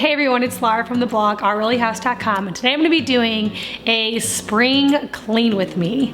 Hey everyone, it's Laura from the blog ourreallyhouse.com, and today I'm going to be doing a spring clean with me.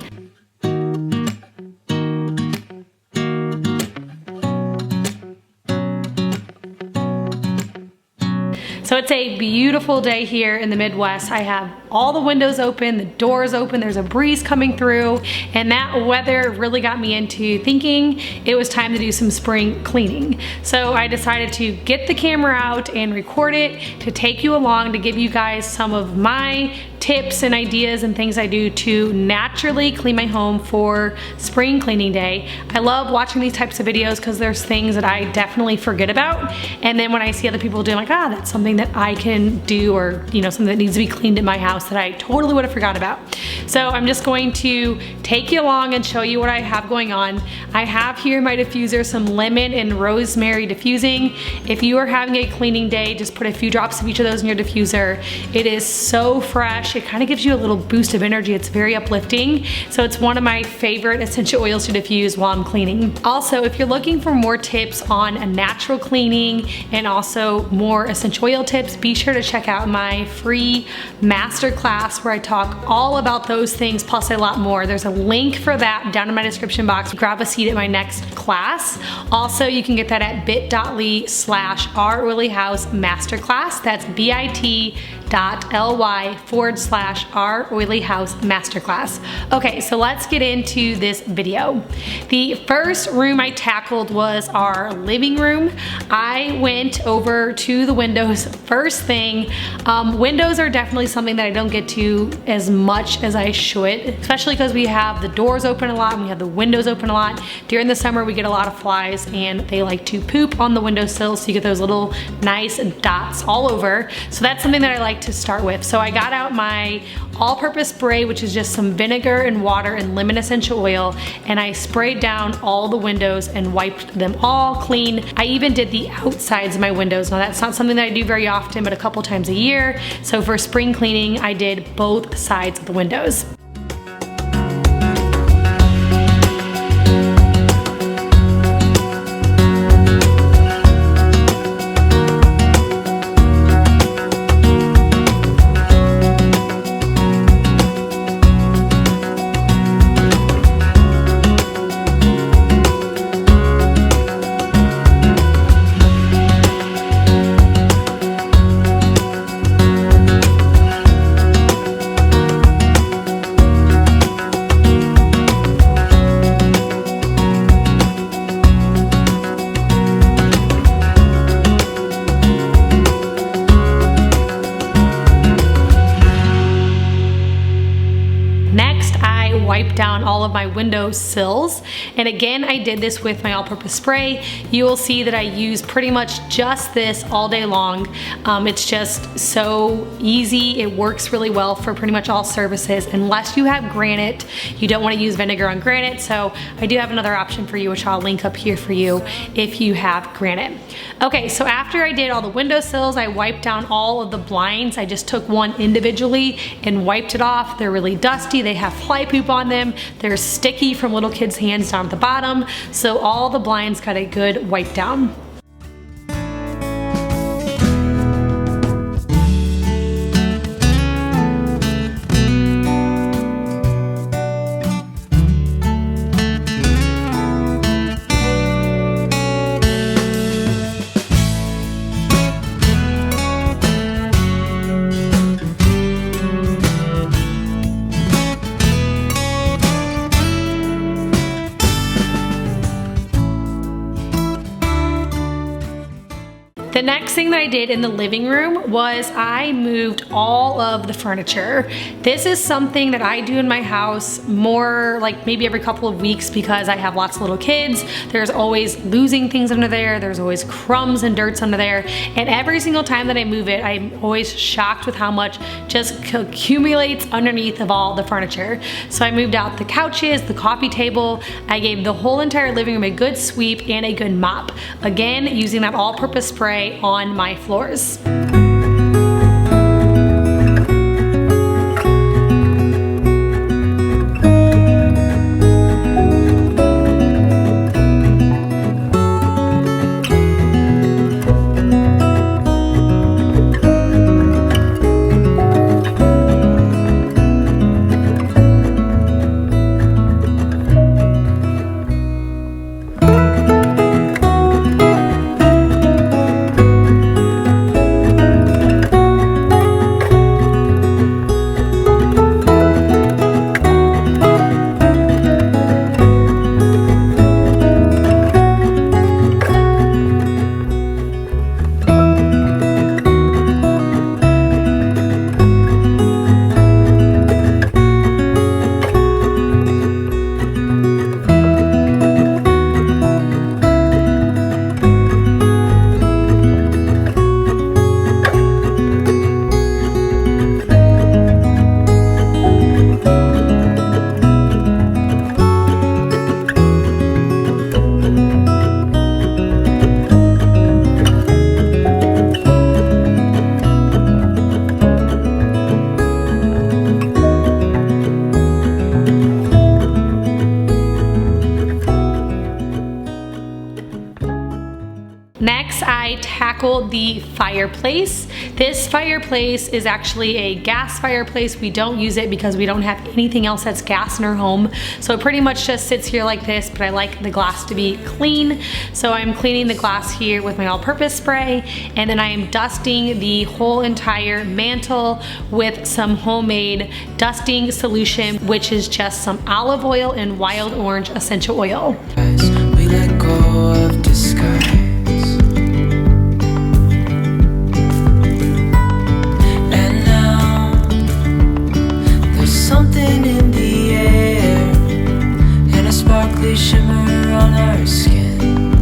So it's a beautiful day here in the Midwest. I have all the windows open, the doors open, there's a breeze coming through, and that weather really got me into thinking it was time to do some spring cleaning. So I decided to get the camera out and record it to take you along, to give you guys some of my tips and ideas and things I do to naturally clean my home for spring cleaning day. I love watching these types of videos because there's things that I definitely forget about, and then when I see other people doing, like, that's something that I can do, or something that needs to be cleaned in my house that I totally would have forgot about. So I'm just going to take you along and show you what I have going on. I have here in my diffuser some lemon and rosemary diffusing. If you are having a cleaning day, just put a few drops of each of those in your diffuser. It is so fresh. It kind of gives you a little boost of energy. It's very uplifting. So it's one of my favorite essential oils to diffuse while I'm cleaning. Also, if you're looking for more tips on a natural cleaning and also more essential oil tips, be sure to check out my free masterclass where I talk all about those things plus a lot more. There's a link for that down in my description box. Grab a seat at my next class. Also, you can get that at bit.ly/ouroilyhousemasterclass. That's bit.ly/ouroilyhousemasterclass. Okay, so let's get into this video. The first room I tackled was our living room. I went over to the windows first thing. Windows are definitely something that I don't get to as much as I should, especially because we have the doors open a lot and we have the windows open a lot. During the summer, we get a lot of flies and they like to poop on the windowsill, so you get those little nice dots all over. So that's something that I like to start with. So I got out my all-purpose spray, which is just some vinegar and water and lemon essential oil, and I sprayed down all the windows and wiped them all clean. I even did the outsides of my windows. Now that's not something that I do very often, but a couple times a year. So for spring cleaning, I did both sides of the windows. Wipe down all of my window sills, and again I did this with my all-purpose spray. You will see that I use pretty much just this all day long. It's just so easy. It works really well for pretty much all surfaces unless you have granite. You don't want to use vinegar on granite, so I do have another option for you, which I'll link up here for you if you have granite. Okay, so after I did all the window sills, I wiped down all of the blinds. I just took one individually and wiped it off. They're really dusty. They have fly poop on them. They're sticky from little kids' hands down at the bottom. So all the blinds got a good wipe down. The next thing that I did in the living room was I moved all of the furniture. This is something that I do in my house more like maybe every couple of weeks because I have lots of little kids. There's always losing things under there. There's always crumbs and dirts under there. And every single time that I move it, I'm always shocked with how much just accumulates underneath of all the furniture. So I moved out the couches, the coffee table. I gave the whole entire living room a good sweep and a good mop. Again, using that all-purpose spray on my floors. the Fireplace. This fireplace is actually a gas fireplace. We don't use it because we don't have anything else that's gas in our home. So it pretty much just sits here like this, but I like the glass to be clean. So I'm cleaning the glass here with my all-purpose spray, and then I am dusting the whole entire mantle with some homemade dusting solution, which is just some olive oil and wild orange essential oil. We let go of disguise, and now there's something in the air and a sparkly shimmer on our skin,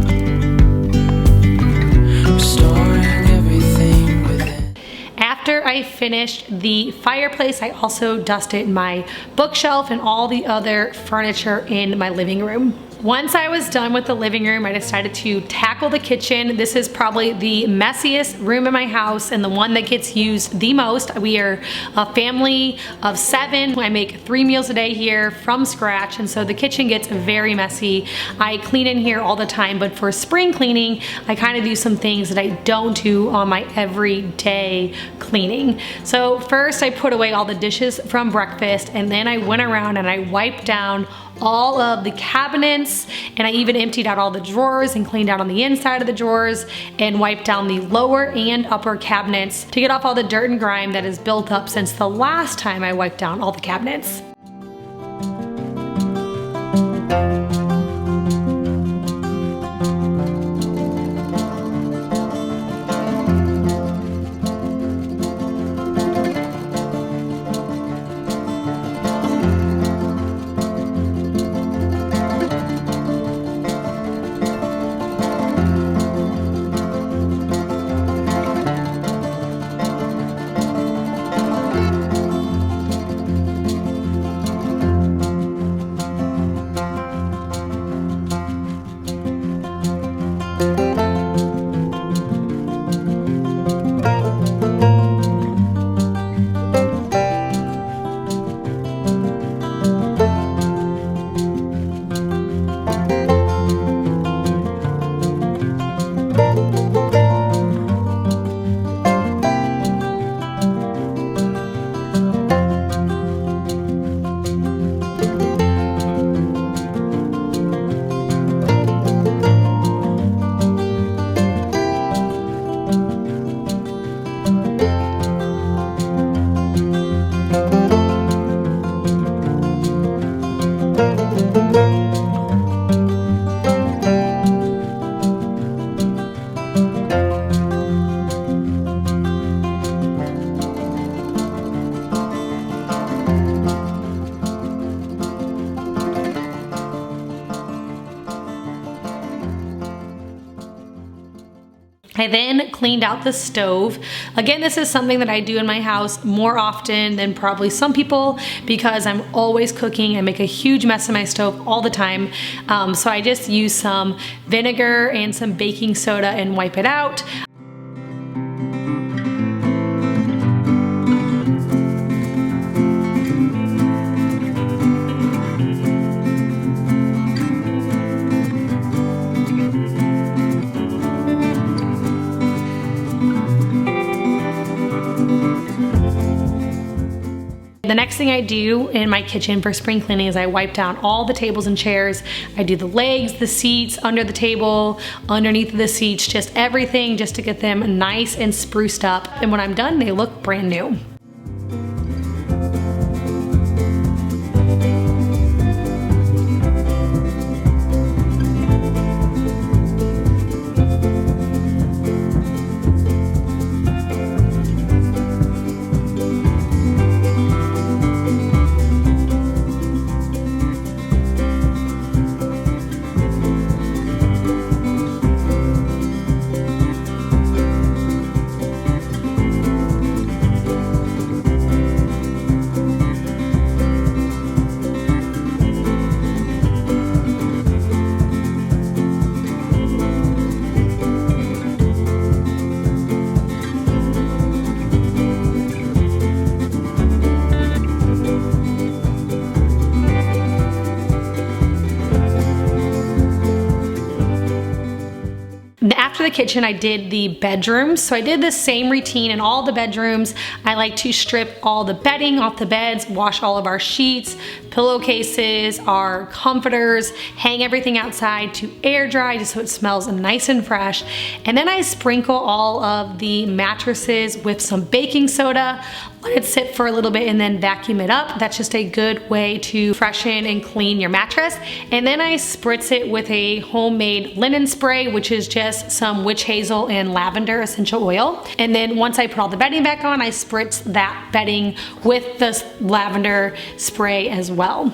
restoring everything within. After I finished the fireplace, I also dusted my bookshelf and all the other furniture in my living room. Once I was done with the living room, I decided to tackle the kitchen. This is probably the messiest room in my house and the one that gets used the most. We are a family of 7. I make 3 meals a day here from scratch, and so the kitchen gets very messy. I clean in here all the time, but for spring cleaning, I kind of do some things that I don't do on my everyday cleaning. So first I put away all the dishes from breakfast, and then I went around and I wiped down all of the cabinets, and I even emptied out all the drawers and cleaned out on the inside of the drawers and wiped down the lower and upper cabinets to get off all the dirt and grime that has built up since the last time I wiped down all the cabinets. I then cleaned out the stove. Again, this is something that I do in my house more often than probably some people because I'm always cooking. I make a huge mess in my stove all the time. So I just use some vinegar and some baking soda and wipe it out. The next thing I do in my kitchen for spring cleaning is I wipe down all the tables and chairs. I do the legs, the seats, under the table, underneath the seats, just everything just to get them nice and spruced up. And when I'm done, they look brand new. kitchen, I did the bedrooms. So I did the same routine in all the bedrooms. I like to strip all the bedding off the beds, wash all of our sheets, pillowcases, our comforters, hang everything outside to air dry just so it smells nice and fresh. And then I sprinkle all of the mattresses with some baking soda, let it sit for a little bit and then vacuum it up. That's just a good way to freshen and clean your mattress. And then I spritz it with a homemade linen spray, which is just some witch hazel and lavender essential oil. And then once I put all the bedding back on, I spritz that bedding with the lavender spray as well.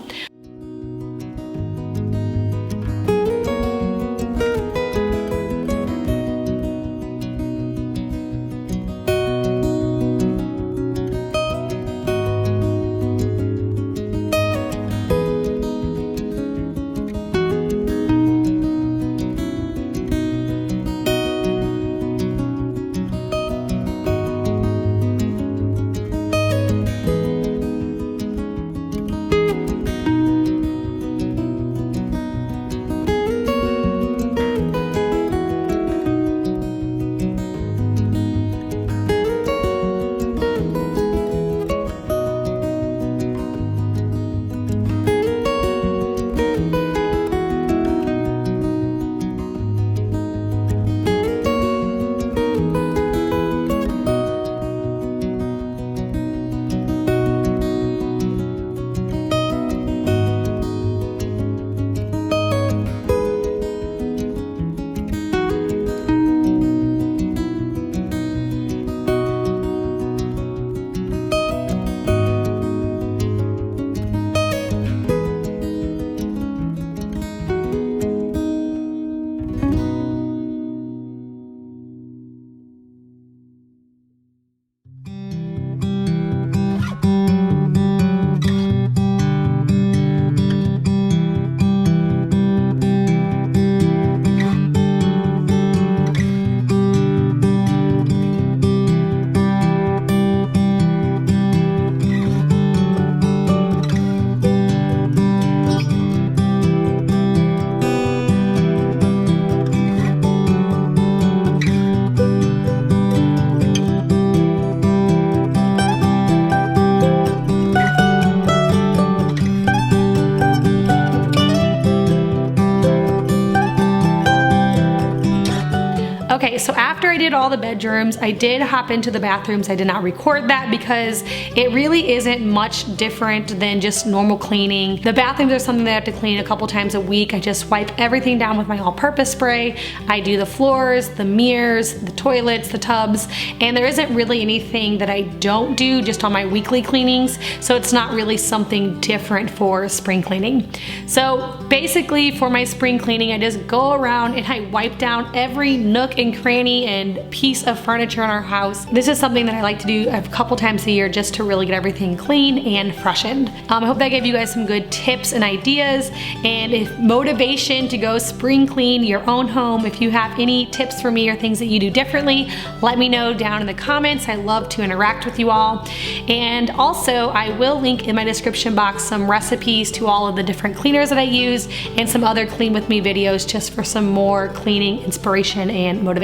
Okay, so after I did all the bedrooms, I did hop into the bathrooms. I did not record that because it really isn't much different than just normal cleaning. The bathrooms are something that I have to clean a couple times a week. I just wipe everything down with my all-purpose spray. I do the floors, the mirrors, the toilets, the tubs, and there isn't really anything that I don't do just on my weekly cleanings, so it's not really something different for spring cleaning. So basically for my spring cleaning, I just go around and I wipe down every nook and cranny and piece of furniture in our house. This is something that I like to do a couple times a year just to really get everything clean and freshened. I hope that gave you guys some good tips and ideas, and if motivation to go spring clean your own home. If you have any tips for me or things that you do differently, let me know down in the comments. I love to interact with you all. And also I will link in my description box some recipes to all of the different cleaners that I use and some other clean with me videos just for some more cleaning inspiration and motivation.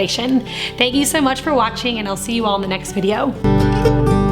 Thank you so much for watching, and I'll see you all in the next video.